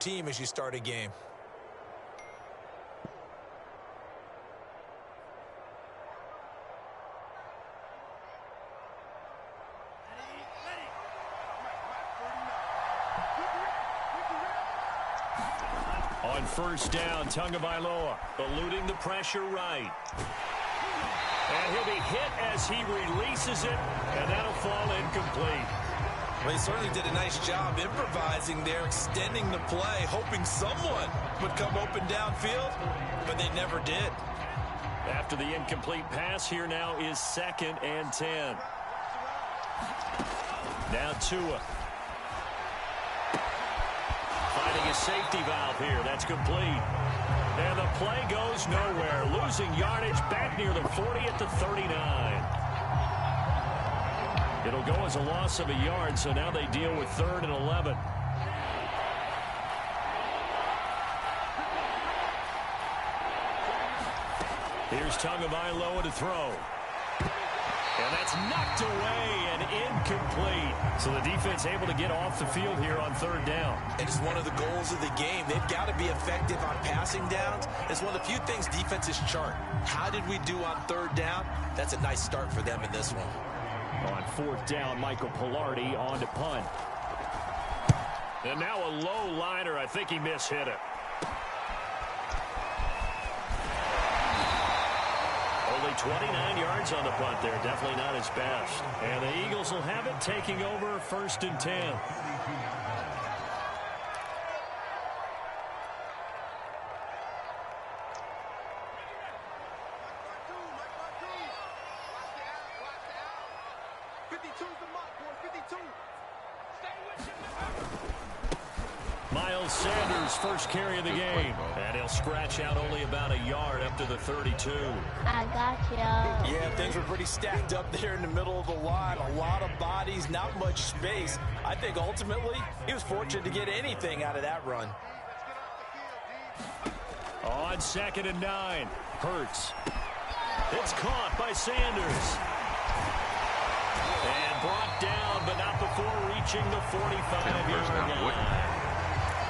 team as you start a game. On first down, Tagovailoa eluding the pressure right. And he'll be hit as he releases it, and that'll fall incomplete. Well, he certainly did a nice job improvising there, extending the play, hoping someone would come open downfield, but they never did. After the incomplete pass, here now is 2nd and 10. Now Tua. Finding a safety valve here. That's complete. And the play goes nowhere. Losing yardage back near the 40 at the 39. It'll go as a loss of a yard, so now they deal with 3rd and 11. Here's Tagovailoa to throw. And that's knocked away and incomplete. So the defense able to get off the field here on 3rd down. And it's one of the goals of the game. They've got to be effective on passing downs. It's one of the few things defenses chart. How did we do on 3rd down? That's a nice start for them in this one. On 4th down, Michael Pilardi on to punt. And now a low liner. I think he mishit it. Only 29 yards on the punt there. Definitely not his best. And the Eagles will have it, taking over 1st and 10. Miles Sanders, first carry of the game. And he'll scratch out only about a yard up to the 32. I got you. Yeah, things were pretty stacked up there in the middle of the line. A lot of bodies, not much space. I think ultimately he was fortunate to get anything out of that run. On 2nd and 9, Hurts. It's caught by Sanders. And brought down, but not before reaching the 45-yard line.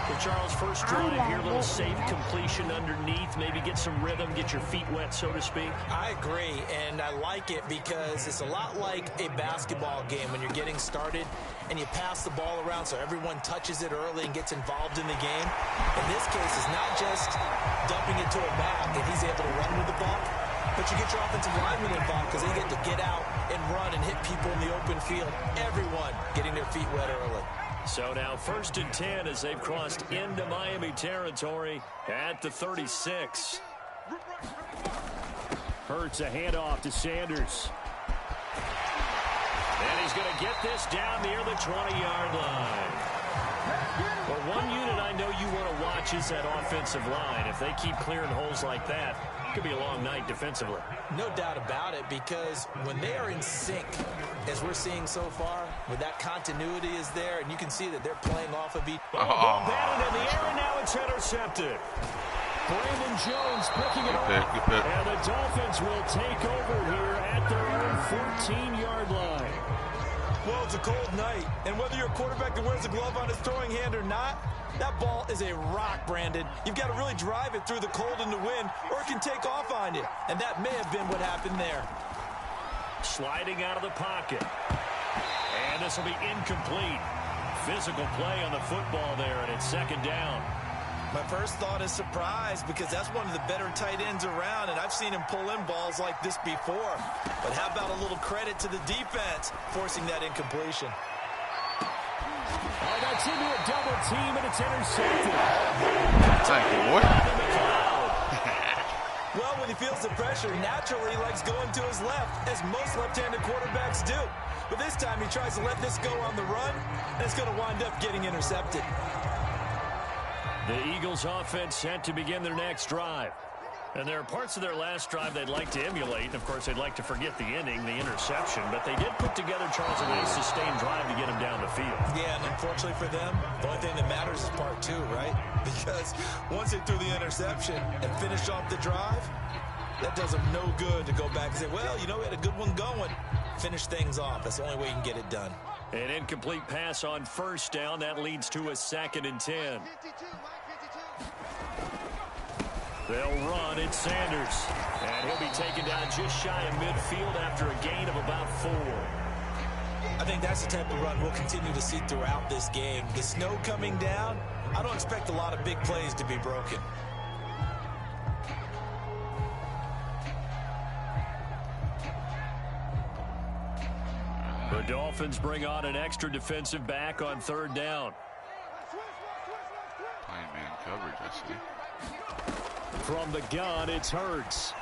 So Charles, first drive here, a little safe completion underneath, maybe get some rhythm, get your feet wet, so to speak. I agree, and I like it because it's a lot like a basketball game when you're getting started and you pass the ball around so everyone touches it early and gets involved in the game. In this case, it's not just dumping it to a back and he's able to run with the ball, but you get your offensive linemen involved because they get to get out and run and hit people in the open field. Everyone getting their feet wet early. So now 1st and 10 as they've crossed into Miami territory at the 36. Hurts a handoff to Sanders. And he's going to get this down near the 20-yard line. Well, one unit I know you want to watch is that offensive line. If they keep clearing holes like that, it could be a long night defensively. No doubt about it, because when they are in sync, as we're seeing so far, where that continuity is there, and you can see that they're playing off of each other. Batted in the air, and now it's intercepted. Brandon Jones picking it up. And the Dolphins will take over here at their own 14-yard line. Well, it's a cold night, and whether you're a quarterback that wears a glove on his throwing hand or not, that ball is a rock, Brandon. You've got to really drive it through the cold and the wind, or it can take off on you. And that may have been what happened there. Sliding out of the pocket. And this will be incomplete. Physical play on the football there, and it's 2nd down. My first thought is surprise, because that's one of the better tight ends around, and I've seen him pull in balls like this before. But how about a little credit to the defense forcing that incompletion? Oh, that's into a double team, and it's intercepted. Thank you, boy. Well, when he feels the pressure, naturally he likes going to his left, as most left-handed quarterbacks do. But this time he tries to let this go on the run, and it's going to wind up getting intercepted. The Eagles offense set to begin their next drive. And there are parts of their last drive they'd like to emulate. And, of course, they'd like to forget the inning, the interception. But they did put together, Charles, a nice sustained drive to get them down the field. Yeah, and unfortunately for them, the only thing that matters is part 2, right? Because once they threw the interception and finished off the drive, that does them no good to go back and say, well, you know, we had a good one going. Finish things off. That's the only way you can get it done. An incomplete pass on first down. That leads to a 2nd and 10. They'll run. It's Sanders. And he'll be taken down just shy of midfield after a gain of about 4. I think that's the type of run we'll continue to see throughout this game. The snow coming down, I don't expect a lot of big plays to be broken. The Dolphins bring on an extra defensive back on 3rd down. Playing man coverage, I see. From the gun, it's Hurts.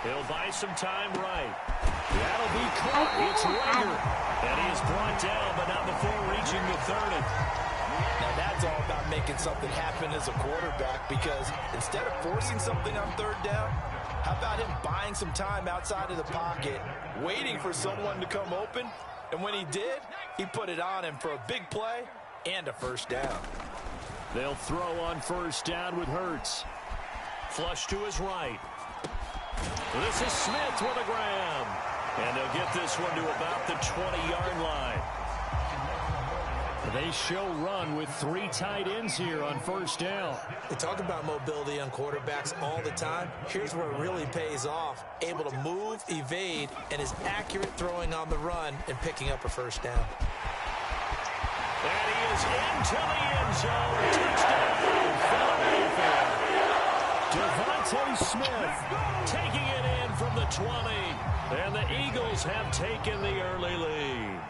He'll buy some time right. That'll be caught. It's Rager. And he is brought down, but not before reaching the 30. Now that's all about making something happen as a quarterback, because instead of forcing something on 3rd down, how about him buying some time outside of the pocket, waiting for someone to come open, and when he did, he put it on him for a big play and a 1st down. They'll throw on 1st down with Hurts. Flush to his right. This is Smith with a grab. And they'll get this one to about the 20-yard line. They show run with 3 tight ends here on 1st down. They talk about mobility on quarterbacks all the time. Here's where it really pays off. Able to move, evade, and is accurate throwing on the run and picking up a 1st down. And he is into the end zone. Touchdown, Philadelphia. Devontae Smith taking it in from the 20. And the Eagles have taken the early lead.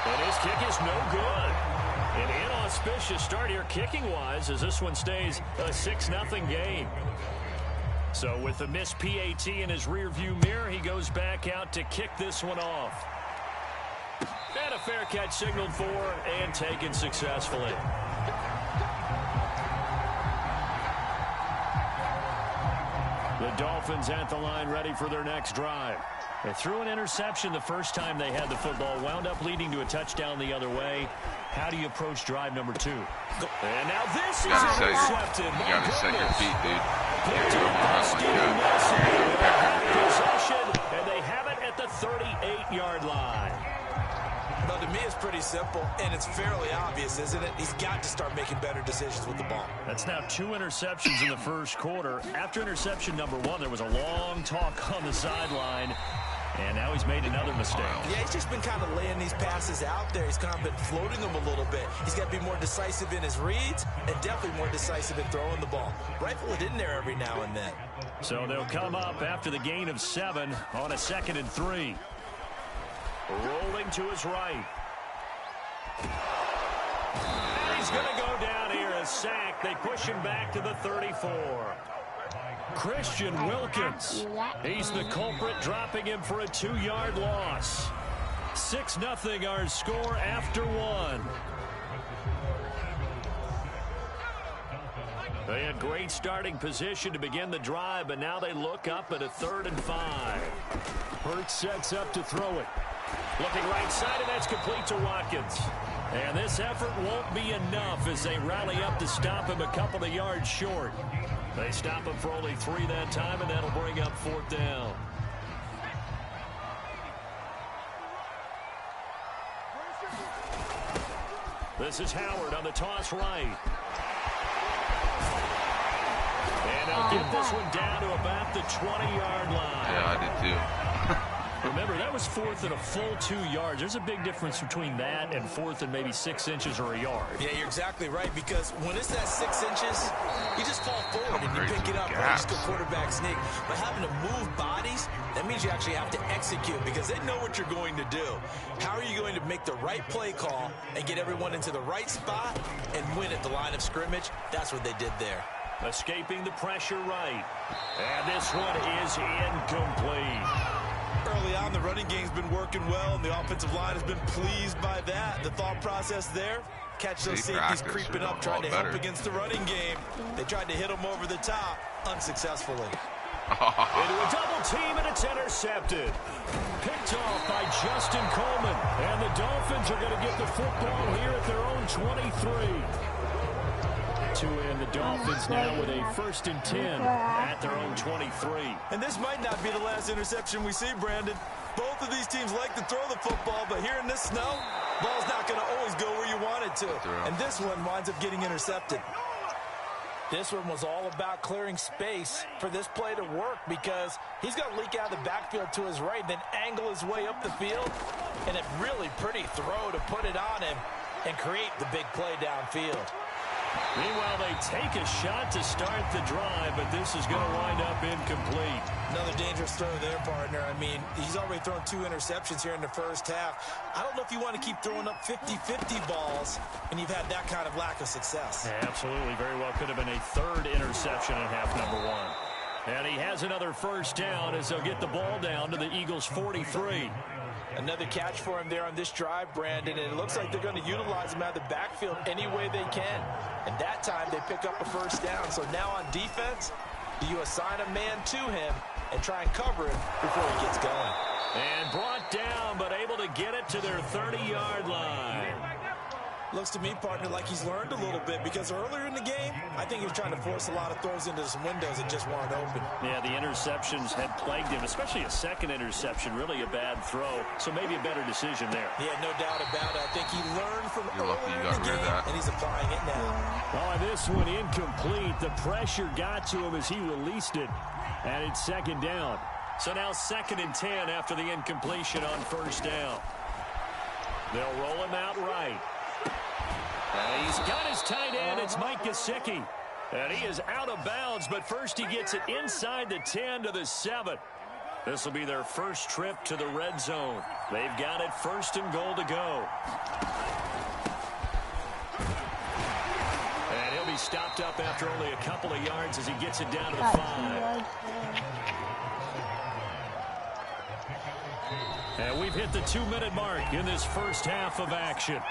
And his kick is no good. An inauspicious start here kicking-wise as this one stays a 6-0 game. So with the missed PAT in his rearview mirror, he goes back out to kick this one off. And a fair catch signaled for and taken successfully. The Dolphins at the line ready for their next drive. They threw an interception the first time they had the football, wound up leading to a touchdown the other way. How do you approach drive number 2? And now this is intercepted. You gotta set your feet, dude. Picked up by Steven Nelson. They have possession, and they have it at the 38-yard line. Well, to me, it's pretty simple, and it's fairly obvious, isn't it? He's got to start making better decisions with the ball. That's now 2 interceptions in the first quarter. After interception number 1, there was a long talk on the sideline, and now he's made another mistake. Yeah, he's just been kind of laying these passes out there. He's kind of been floating them a little bit. He's got to be more decisive in his reads and definitely more decisive in throwing the ball. Rifle it in there every now and then. So they'll come up after the gain of 7 on a 2nd and 3. Rolling to his right. And he's going to go down here, a sack. They push him back to the 34. Christian Wilkins. He's the culprit, dropping him for a 2-yard loss. 6-0 our score after 1. They had great starting position to begin the drive, but now they look up at a 3rd and 5. Hurts sets up to throw it. Looking right side, and that's complete to Watkins. And this effort won't be enough as they rally up to stop him a couple of yards short. They stop him for only 3 that time, and that'll bring up 4th down. This is Howard on the toss right. And they'll get this one down to about the 20-yard line. Yeah, I did too. Remember, that was 4th and a full 2 yards. There's a big difference between that and 4th and maybe 6 inches or a yard. Yeah, you're exactly right, because when it's that 6 inches, you just fall forward and you pick it up. Right? Just go quarterback sneak. But having to move bodies, that means you actually have to execute, because they know what you're going to do. How are you going to make the right play call and get everyone into the right spot and win at the line of scrimmage? That's what they did there. Escaping the pressure right. And this one is incomplete. Early on, the running game's been working well, and the offensive line has been pleased by that. The thought process there, catch those safeties creeping up, trying to help against the running game. They tried to hit them over the top, unsuccessfully. Into a double team, and it's intercepted. Picked off by Justin Coleman. And the Dolphins are going to get the football here at their own 23. to end. The Dolphins now with a 1st and 10 at their own 23. And this might not be the last interception we see, Brandon. Both of these teams like to throw the football, but here in this snow, ball's not going to always go where you want it to. And this one winds up getting intercepted. This one was all about clearing space for this play to work because he's going to leak out of the backfield to his right, then angle his way up the field, and a really pretty throw to put it on him and create the big play downfield. Meanwhile, they take a shot to start the drive, but this is going to wind up incomplete. Another dangerous throw there, partner. I mean, he's already thrown 2 interceptions here in the first half. I don't know if you want to keep throwing up 50-50 balls and you've had that kind of lack of success. Yeah, absolutely. Very well could have been a 3rd interception in half number 1. And he has another 1st down as they'll get the ball down to the Eagles' 43. Another catch for him there on this drive, Brandon, and it looks like they're going to utilize him out of the backfield any way they can. And that time they pick up a 1st down. So now on defense, do you assign a man to him and try and cover him before he gets going? And brought down, but able to get it to their 30-yard line. Looks to me, partner, like he's learned a little bit because earlier in the game, I think he was trying to force a lot of throws into some windows that just weren't open. Yeah, the interceptions had plagued him, especially a 2nd interception, really a bad throw. So maybe a better decision there. Yeah, no doubt about it. I think he learned from earlier you in the game, and he's applying it now. Oh, this one incomplete. The pressure got to him as he released it, and it's 2nd down. So now 2nd and 10 after the incompletion on 1st down. They'll roll him out right. And he's got his tight end. It's Mike Gesicki. And he is out of bounds, but first he gets it inside the 10 to the 7. This will be their first trip to the red zone. They've got it 1st and goal to go. And he'll be stopped up after only a couple of yards as he gets it down to the 5. And we've hit the 2-minute mark in this first half of action.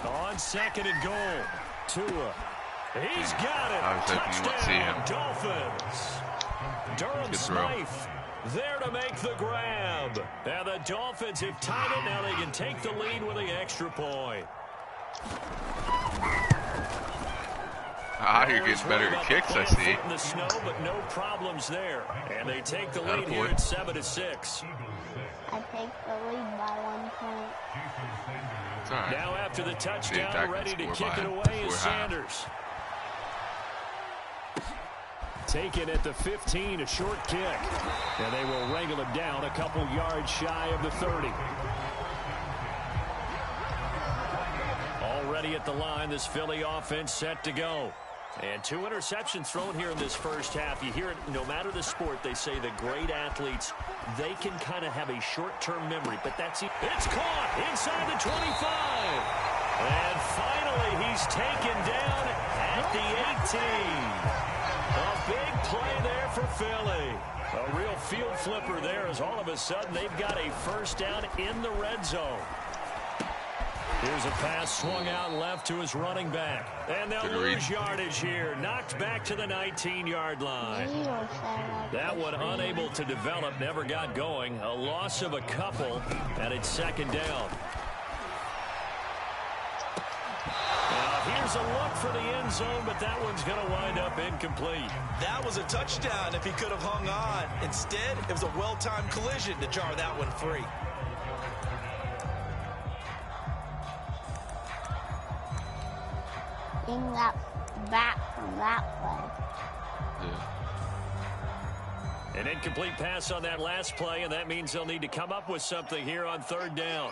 On 2nd and goal, Tua. He's got it. I was hoping you would see him. Dolphins. Durham Smythe there to make the grab. And the Dolphins have tied it. Now they can take the lead with an extra point. You're getting better at kicks, I see. In the snow, but no problems there. And they take the lead here at 7-6. I take the lead by 1 point. Right. Now after the touchdown, ready to kick it away is Sanders. Taken at the 15, a short kick. And they will wrangle him down a couple yards shy of the 30. Already at the line, this Philly offense set to go. And 2 interceptions thrown here in this first half. You hear it, no matter the sport, they say the great athletes, they can kind of have a short-term memory, but that's it. It's caught inside the 25. And finally, he's taken down at the 18. A big play there for Philly. A real field flipper there as all of a sudden they've got a 1st down in the red zone. Here's a pass swung out left to his running back. And they'll lose yardage here. Knocked back to the 19-yard line. That one unable to develop, never got going. A loss of a couple, and it's 2nd down. Now here's a look for the end zone, but that one's going to wind up incomplete. That was a touchdown if he could have hung on. Instead, it was a well-timed collision to jar that one free. Bring that back from that way. An incomplete pass on that last play, and that means they'll need to come up with something here on 3rd down.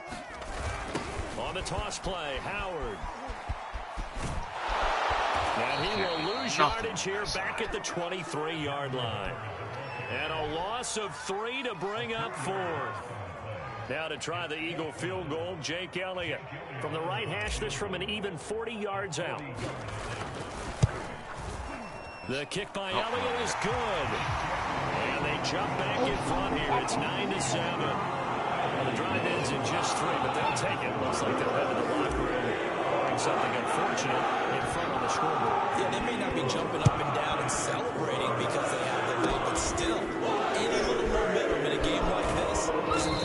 On the toss play, Howard. And he will lose yardage here back at the 23-yard line. And a loss of 3 to bring up 4th. Now to try the Eagle field goal, Jake Elliott. From the right hash, this from an even 40 yards out. The kick by Elliott is good. And they jump back in front here. It's 9-7. Well, the drive ends in just 3, but they'll take it. Looks like they'll head to the locker room, barring something unfortunate in front of the scoreboard. Yeah, they may not be jumping up and down and celebrating because they have the lead, but still, any little momentum in a game like this is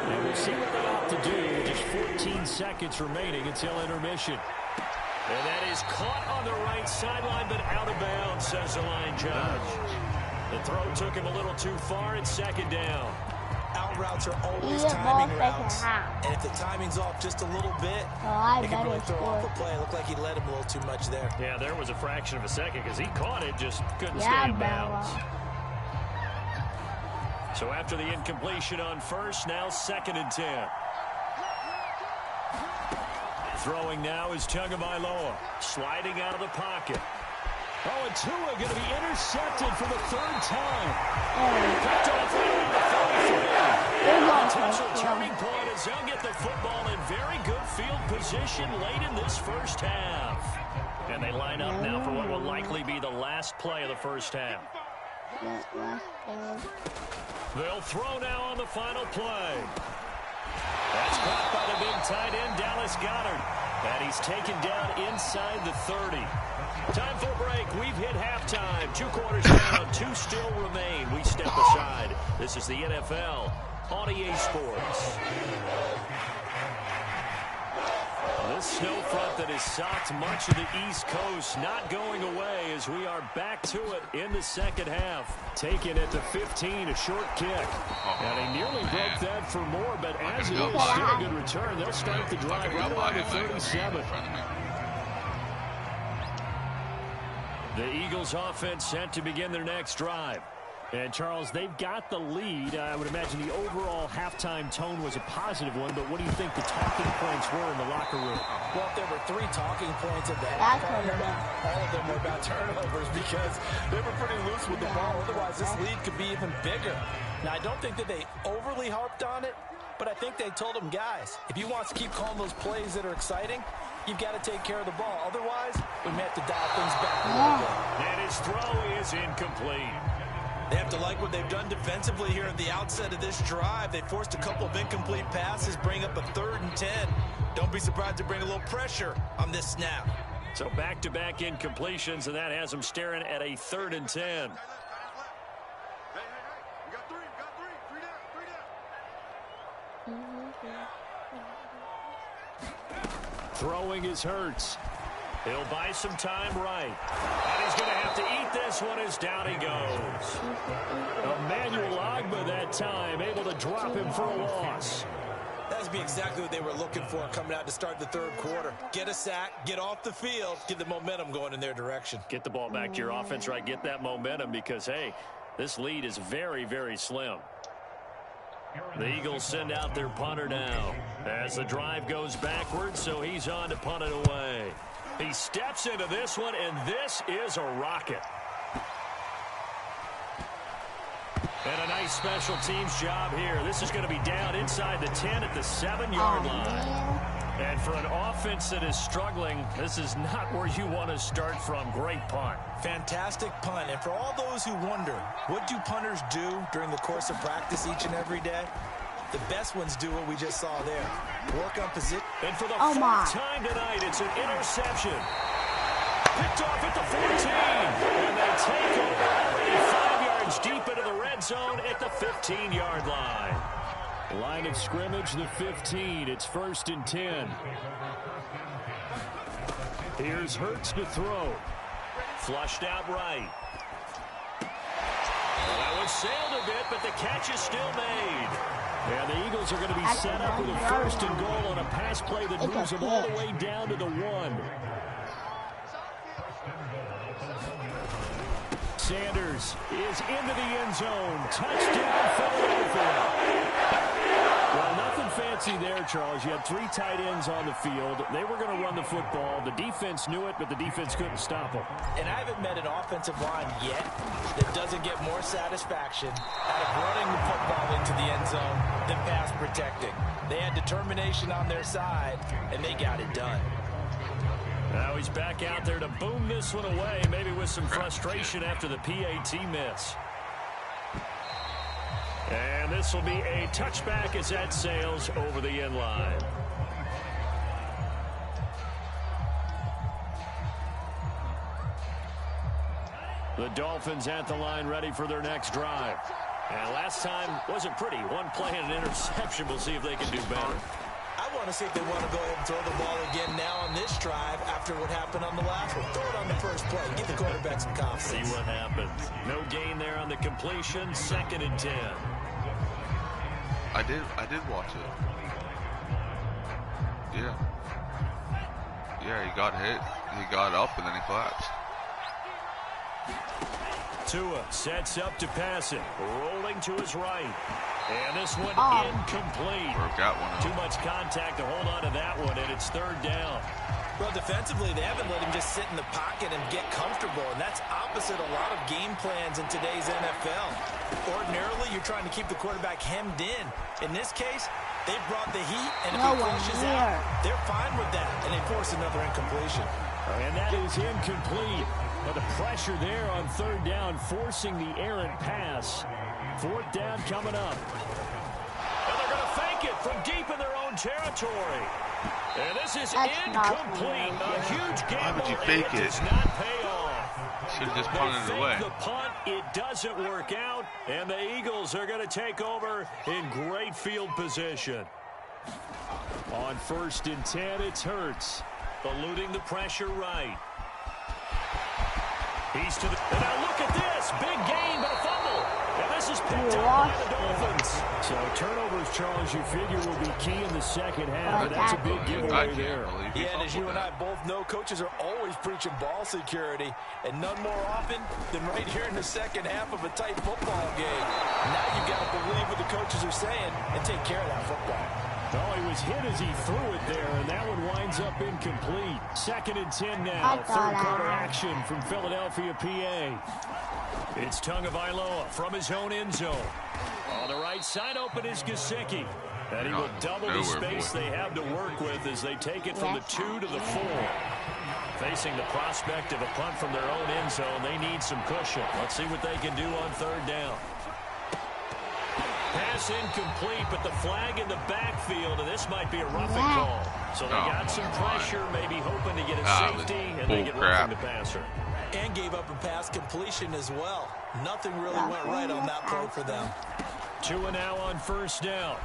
And we'll see what they opt to do with just 14 seconds remaining until intermission. And that is caught on the right sideline, but out of bounds, says the line judge. The throw took him a little too far. It's second down. Out routes are always timing routes. And if the timing's off just a little bit, it can really throw off a play. It looked like he led him a little too much there. Yeah, there was a fraction of a second because he caught it, just couldn't stay in bounds. So after the incompletion on first, now 2nd and 10. Throwing now is Tagovailoa, sliding out of the pocket. Oh, and Tua going to be intercepted for the 3rd time. Picked off right around the 33. Potential turning point as they'll get the football in very good field position late in this first half. And they line up now for what will likely be the last play of the first half. They'll throw now on the final play. That's caught by the big tight end, Dallas Goedert. And he's taken down inside the 30. Time for a break. We've hit halftime. 2 quarters down. 2 still remain. We step aside. This is the NFL on EA Sports. This snow front that has socked much of the East Coast not going away as we are back to it in the second half. Taken at the 15, a short kick. And he nearly broke that for more, but as it is, still a good return. They'll start the drive right around the 37. The Eagles offense set to begin their next drive. And, Charles, they've got the lead. I would imagine the overall halftime tone was a positive one, but what do you think the talking points were in the locker room? Well, if there were 3 talking points at the half, all of them were about turnovers because they were pretty loose with the ball. Otherwise, this lead could be even bigger. Now, I don't think that they overly harped on it, but I think they told them, guys, if you want to keep calling those plays that are exciting, you've got to take care of the ball. Otherwise, we may have to dial things back a little bit. And his throw is incomplete. They have to like what they've done defensively here at the outset of this drive. They forced a couple of incomplete passes, bring up a 3rd and 10. Don't be surprised to bring a little pressure on this snap. So back-to-back incompletions, and that has them staring at a 3rd and 10. Throwing is Hurts. He'll buy some time right. And he's going to have to eat this one as down he goes. Emmanuel Ogbah that time, able to drop him for a loss. That would be exactly what they were looking for coming out to start the 3rd quarter. Get a sack, get off the field, get the momentum going in their direction. Get the ball back to your offense, right? Get that momentum because, hey, this lead is very, very slim. The Eagles send out their punter now as the drive goes backwards, so he's on to punt it away. He steps into this one, and this is a rocket. And a nice special teams job here. This is going to be down inside the 10 at the 7-yard line. And for an offense that is struggling, this is not where you want to start from. Great punt. Fantastic punt. And for all those who wonder, what do punters do during the course of practice each and every day? The best ones do what we just saw there. Work on position. And for the 4th time tonight, it's an interception. Picked off at the 14. And they take over already 5 yards deep into the red zone at the 15-yard line. Line of scrimmage, the 15. It's 1st and 10. Here's Hurts to throw. Flushed out right. Well, that one sailed a bit, but the catch is still made. And the Eagles are going to be set up with a 1st and goal on a pass play that moves them all the way down to the 1. Sanders is into the end zone. Touchdown, Philadelphia. Well, nothing fancy there, Charles. You had 3 tight ends on the field. They were going to run the football. The defense knew it, but the defense couldn't stop them. And I haven't met an offensive line yet that doesn't get more satisfaction out of running the football into the end zone than pass protecting. They had determination on their side, and they got it done. Now he's back out there to boom this one away, maybe with some frustration after the PAT miss. And this will be a touchback as that sails over the end line. The Dolphins at the line ready for their next drive. And last time wasn't pretty. One play and an interception. We'll see if they can do better. I want to see if they want to go ahead and throw the ball again now on this drive after what happened on the last one. Throw it on the first play. Give the quarterback some confidence. See what happens. No gain there on the completion. 2nd and 10. I did watch it. Yeah. Yeah, he got hit. He got up and then he collapsed. Tua sets up to pass it. Rolling to his right. And this one incomplete. Broke that one out. Too much contact to hold on to that one, and it's 3rd down. Well, defensively, they haven't let him just sit in the pocket and get comfortable, and that's opposite a lot of game plans in today's NFL. Ordinarily, you're trying to keep the quarterback hemmed in. In this case, they brought the heat, and if he flushes out, they're fine with that, and they force another incompletion. And that is incomplete. But the pressure there on 3rd down, forcing the errant pass. 4th down coming up. And they're going to fake it from deep in their own territory. And this is incomplete. A huge gamble. Why would you fake it? Does not pay off. Should have just punted it away. The punt, it doesn't work out. And the Eagles are going to take over in great field position. On 1st and 10, it's Hurts. Eluding the pressure right. He's to the... And now look at this. Big gain, but a fumble. And this is picked up by the Dolphins. So turnovers, Charles, you figure will be key in the 2nd half. But that's a big giveaway there. Yeah, and as you and I both know, coaches are always preaching ball security. And none more often than right here in the 2nd half of a tight football game. Now you've got to believe what the coaches are saying and take care of that football. Oh, he was hit as he threw it there, and that one winds up incomplete. 2nd and 10 now. 3rd quarter action from Philadelphia, PA. It's Tagovailoa from his own end zone. On the right side, open is Gesicki. And he will double the space they have to work with as they take it from the 2 to the 4. Facing the prospect of a punt from their own end zone, they need some cushion. Let's see what they can do on 3rd down. Pass incomplete, but the flag in the backfield, and this might be a roughing call. So they got some pressure, maybe hoping to get a safety, and they get roughing the passer. And gave up a pass completion as well. Nothing really went right on that play for them. Tua now on 1st down.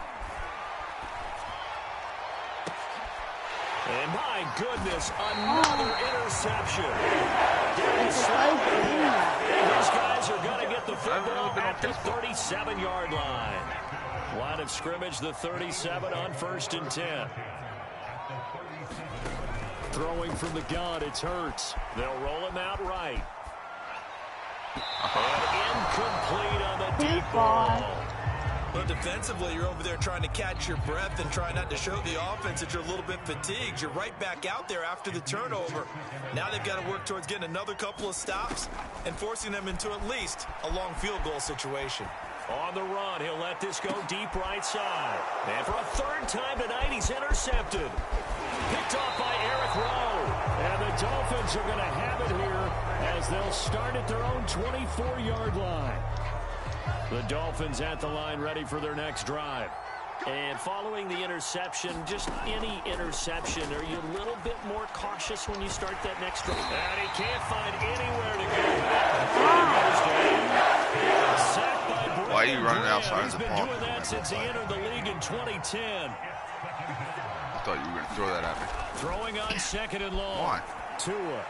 And my goodness, another interception. These guys are going to get the football at the 37-yard line. Line of scrimmage, the 37 on 1st and 10. Throwing from the gun, it's Hurts. They'll roll him out right. And incomplete on the deep ball. Well, defensively, you're over there trying to catch your breath and try not to show the offense that you're a little bit fatigued. You're right back out there after the turnover. Now they've got to work towards getting another couple of stops and forcing them into at least a long field goal situation. On the run, he'll let this go deep right side. And for a 3rd time tonight, he's intercepted. Picked off by Eric Rowe. And the Dolphins are going to have it here as they'll start at their own 24-yard line. The Dolphins at the line, ready for their next drive. And following the interception, just any interception, are you a little bit more cautious when you start that next drive? And he can't find anywhere to go. Sacked by Brandon. Why are you running outside He's of the been pocket? doing that since he entered the league in 2010. I thought you were going to throw that at me. Throwing on 2nd and long. Why? Tua.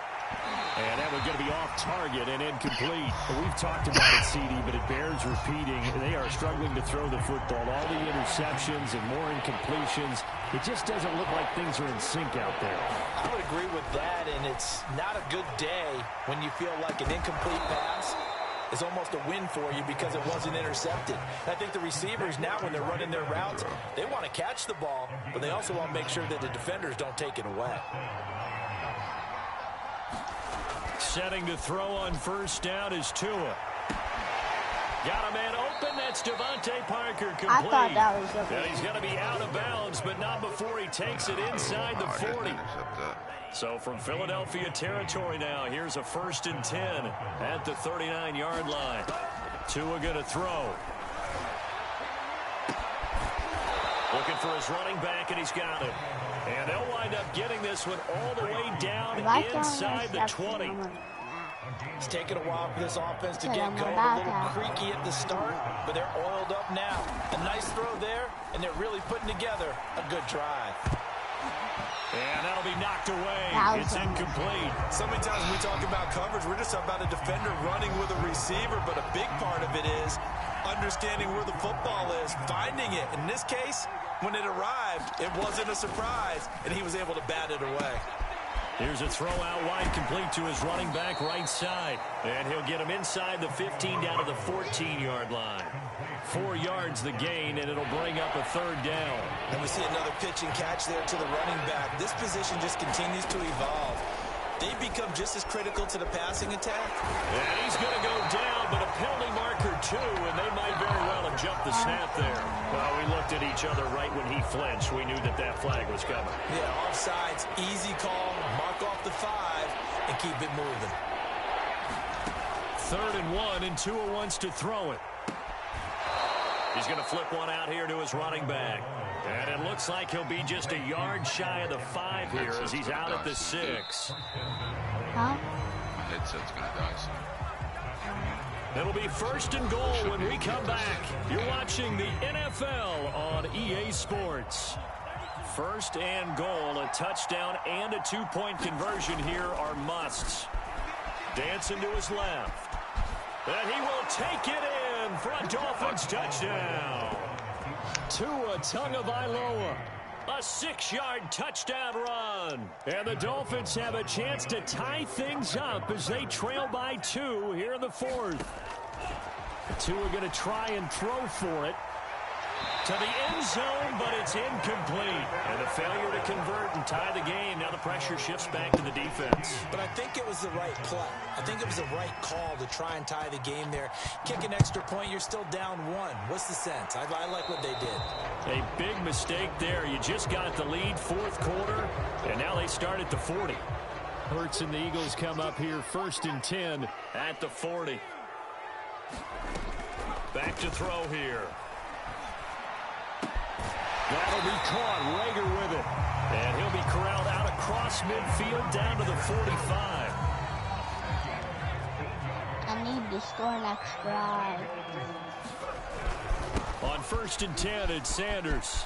And that was going to be off target and incomplete. We've talked about it, CD, but it bears repeating. They are struggling to throw the football. All the interceptions and more incompletions. It just doesn't look like things are in sync out there. I would agree with that, and it's not a good day when you feel like an incomplete pass is almost a win for you because it wasn't intercepted. I think the receivers now, when they're running their routes, they want to catch the ball, but they also want to make sure that the defenders don't take it away. Setting to throw on 1st down is Tua. Got a man open. That's Devontae Parker complete. I thought that was a... And he's going to be out of bounds, but not before he takes it inside the 40. So from Philadelphia territory now, here's a 1st and 10 at the 39-yard line. Tua going to throw. Looking for his running back, and he's got it. And they'll wind up getting this one all the way down inside the 20. It's taken a while for this offense to get I'm going. A about little to. creaky at the start, but they're oiled up now. A nice throw there, and they're really putting together a good drive. And that'll be knocked away. It's incomplete. So many times when we talk about coverage, we're just about a defender running with a receiver, but a big part of it is understanding where the football is, finding it. In this case, when it arrived, it wasn't a surprise, and he was able to bat it away. Here's a throw out wide, complete to his running back right side. And he'll get him inside the 15 down to the 14-yard line. 4 yards the gain, and it'll bring up a third down. And we see another pitch and catch there to the running back. This position just continues to evolve. They've become just as critical to the passing attack. And he's going to go down, but a penalty marker too, and they might very well have jumped the snap there. Well, we looked at each other right when he flinched. We knew that that flag was coming. Yeah, offsides, easy call, mark off the 5, and keep it moving. 3rd and 1, and Tua wants to throw it. He's going to flip one out here to his running back. And it looks like he'll be just a yard shy of the 5 here as he's out at the 6. Huh? My headset's gonna die soon. It'll be 1st and goal when we come back. You're watching the NFL on EA Sports. 1st and goal, a touchdown and a 2-point conversion here are musts. Dancing to his left. And he will take it in for a Dolphins touchdown. Tua Tagovailoa. A 6-yard touchdown run. And the Dolphins have a chance to tie things up as they trail by 2 here in the 4th. Tua going to try and throw for it to the end zone, but it's incomplete. And a failure to convert and tie the game. Now the pressure shifts back to the defense. But I think it was the right play. I think it was the right call to try and tie the game there. Kick an extra point, you're still down 1. What's the sense? I like what they did. A big mistake there. You just got the lead 4th quarter, and now they start at the 40. Hurts and the Eagles come up here 1st and 10 at the 40. Back to throw here. That'll be caught. Rager with it. And he'll be corralled out across midfield down to the 45. I need to score next drive. On 1st and 10, it's Sanders.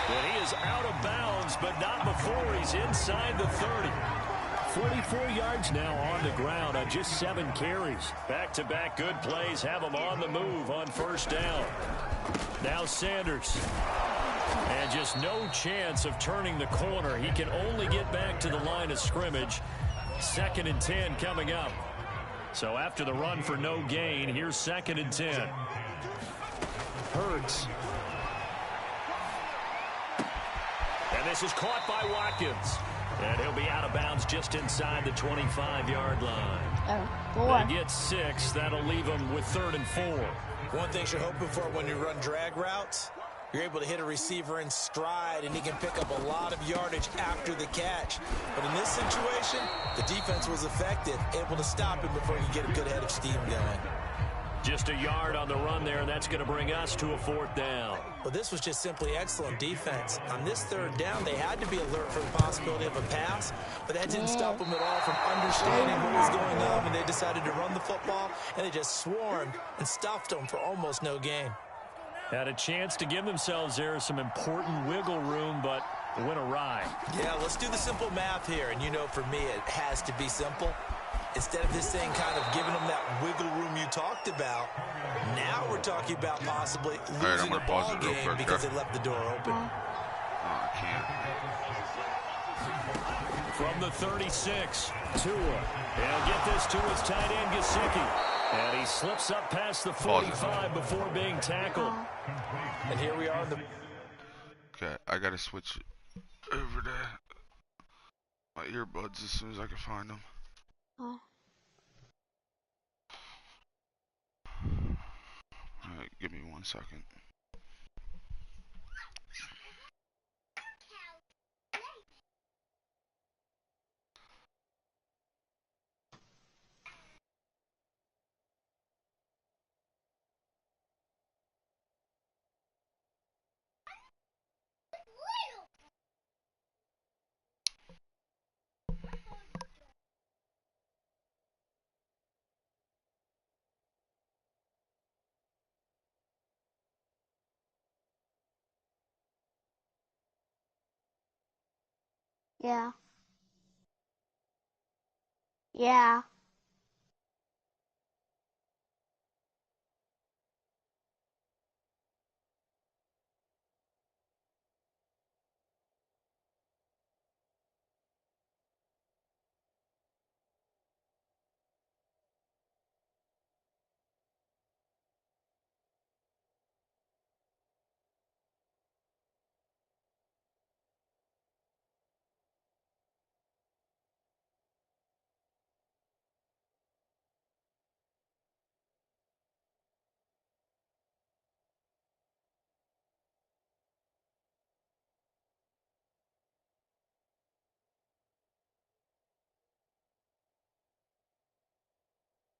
And he is out of bounds, but not before he's inside the 30. 44 yards now on the ground on just 7 carries. Back-to-back good plays have him on the move on 1st down. Now Sanders. And just no chance of turning the corner. He can only get back to the line of scrimmage. 2nd and 10 coming up. So after the run for no gain, here's 2nd and 10. Hurts. And this is caught by Watkins. And he'll be out of bounds just inside the 25-yard line. They get 6. That'll leave him with 3rd and 4. One thing you're hoping for when you run drag routes, you're able to hit a receiver in stride, and he can pick up a lot of yardage after the catch. But in this situation, the defense was effective, able to stop him before he could get a good head of steam going. Just a yard on the run there, and that's going to bring us to a 4th down. Well, this was just simply excellent defense. On this 3rd down, they had to be alert for the possibility of a pass, but that didn't stop them at all from understanding what was going on when they decided to run the football, and they just swarmed and stuffed them for almost no gain. Had a chance to give themselves there some important wiggle room, but it went awry. Yeah, let's do the simple math here, and you know for me it has to be simple. Instead of this thing kind of giving them that wiggle room you talked about, now we're talking about possibly losing a ball game because they left the door open. Oh, I can't. From the 36, Tua. And get this to his tight end, Gesicki. And he slips up past the 45 before being tackled. And here we are. Okay, I gotta switch over to my earbuds as soon as I can find them. Alright, give me 1 second. Yeah. Yeah.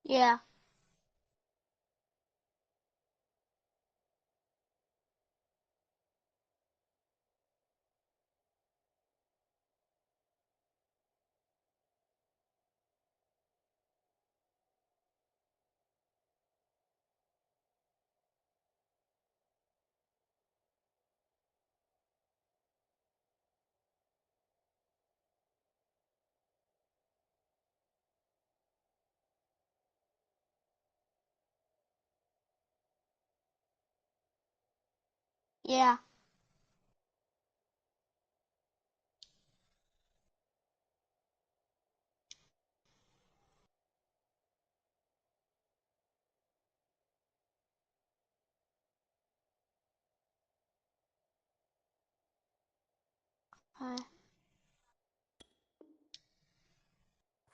Yeah. Yeah.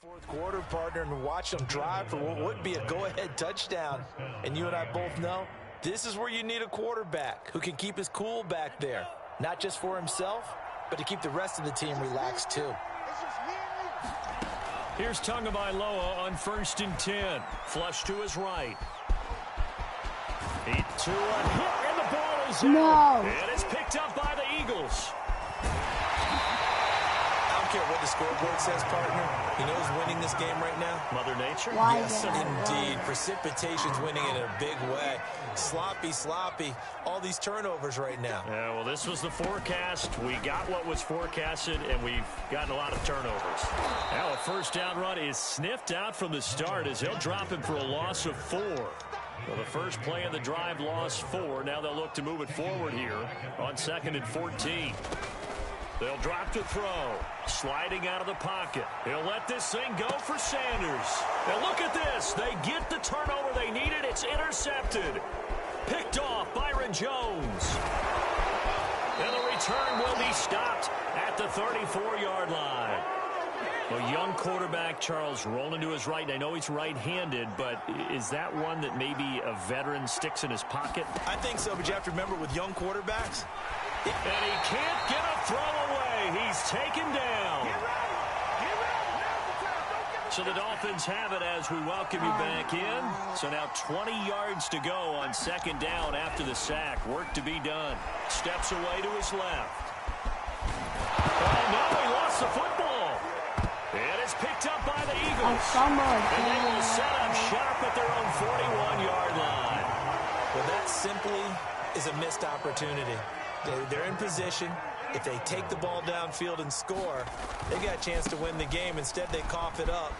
Fourth quarter, partner, and watch them drive for what would be a go-ahead touchdown. And you and I both know this is where you need a quarterback who can keep his cool back there, not just for himself, but to keep the rest of the team relaxed too. Here's Tagovailoa on 1st and 10. Flush to his right. He to a hit, and the ball is out. And it's picked up by the Eagles. I don't care what the scoreboard says, partner. You know who's winning this game right now? Mother Nature? Why? Yes, indeed. Precipitation's winning in a big way. Sloppy. All these turnovers right now. Yeah, well, this was the forecast. We got what was forecasted, and we've gotten a lot of turnovers. Now a first down run is sniffed out from the start as they'll drop him for a loss of 4. Well, the first play of the drive lost 4. Now they'll look to move it forward here on 2nd and 14. They'll drop to throw. Sliding out of the pocket. He'll let this thing go for Sanders. Now look at this. They get the turnover they needed. It's intercepted. Picked off Byron Jones. And the return will be stopped at the 34-yard line. A young quarterback, Charles, rolling to his right. I know he's right-handed, but is that one that maybe a veteran sticks in his pocket? I think so, but you have to remember with young quarterbacks, and he can't get a throw away. He's taken down. So the Dolphins have it as we welcome you back in. So now 20 yards to go on 2nd down after the sack. Work to be done. Steps away to his left. Oh, no, he lost the football. And it's picked up by the Eagles. And they will set up shop at their own 41-yard line. Well, that simply is a missed opportunity. They're in position. If they take the ball downfield and score, they got a chance to win the game. Instead, they cough it up.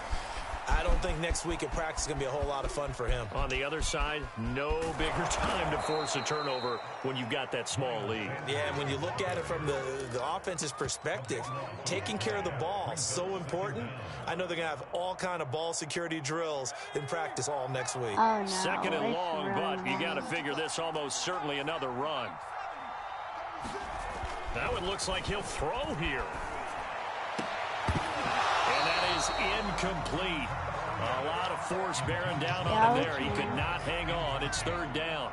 I don't think next week at practice is going to be a whole lot of fun for him. On the other side, no bigger time to force a turnover when you've got that small lead. Yeah, and when you look at it from the offense's perspective, taking care of the ball is so important. I know they're going to have all kind of ball security drills in practice all next week. Oh, no. 2nd and long, but you got to figure this almost certainly another run. That one looks like he'll throw here. And that is incomplete. A lot of force bearing down on him there. He could not hang on. It's 3rd down.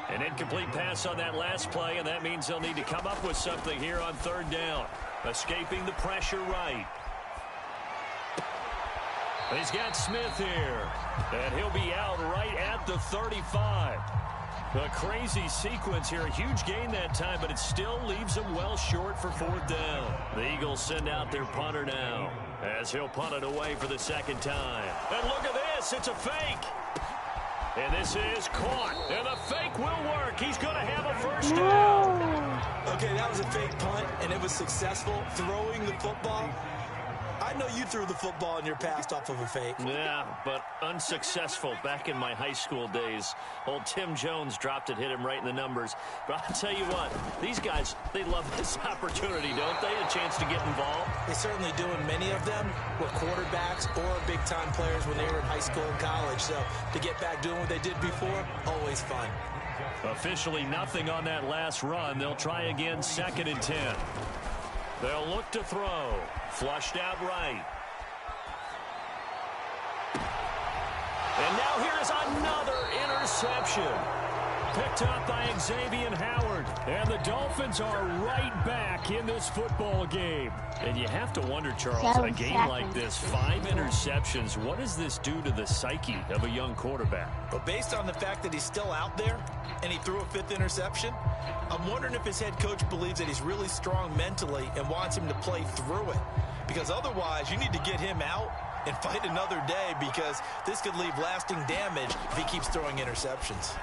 An incomplete pass on that last play, and that means they'll need to come up with something here on 3rd down. Escaping the pressure right. He's got Smith here. And he'll be out right at the 35. A crazy sequence here. A huge gain that time, but it still leaves them well short for 4th down. The Eagles send out their punter now as he'll punt it away for the 2nd time. And look at this. It's a fake. And this is caught. And the fake will work. He's going to have a first down. Okay, that was a fake punt, and it was successful. Throwing the football, I know you threw the football in your past off of a fake. Yeah, but unsuccessful back in my high school days. Old Tim Jones dropped it, hit him right in the numbers. But I'll tell you what, these guys, they love this opportunity, don't they? A chance to get involved. They certainly do, and many of them were quarterbacks or big-time players when they were in high school and college. So to get back doing what they did before, always fun. Officially nothing on that last run. They'll try again, 2nd and 10. They'll look to throw. Flushed out right. And now here is another interception. Picked up by Xavier Howard. And the Dolphins are right back in this football game. And you have to wonder, Charles, a game like this, 5 interceptions, what does this do to the psyche of a young quarterback? But based on the fact that he's still out there and he threw a 5th interception, I'm wondering if his head coach believes that he's really strong mentally and wants him to play through it. Because otherwise, you need to get him out and fight another day, because this could leave lasting damage if he keeps throwing interceptions.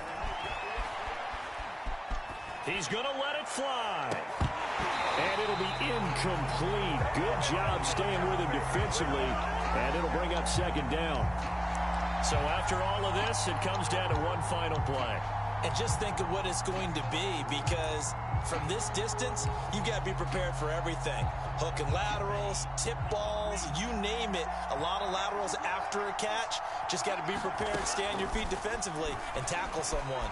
He's going to let it fly. And it'll be incomplete. Good job staying with him defensively. And it'll bring up 2nd down. So after all of this, it comes down to one final play. And just think of what it's going to be, because from this distance, you've got to be prepared for everything. Hook and laterals, tip balls, you name it. A lot of laterals after a catch. Just got to be prepared, stay on your feet defensively, and tackle someone.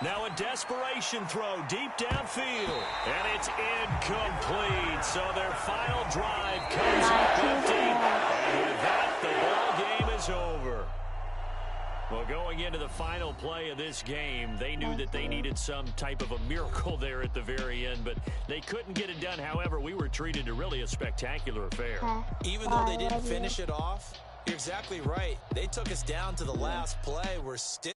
Now a desperation throw deep downfield. And it's incomplete. So their final drive comes up empty. And with that, the ball game is over. Well, going into the final play of this game, they knew that they needed some type of a miracle there at the very end, but they couldn't get it done. However, we were treated to really a spectacular affair. Even though they didn't finish it off, you're exactly right. They took us down to the last play. We're still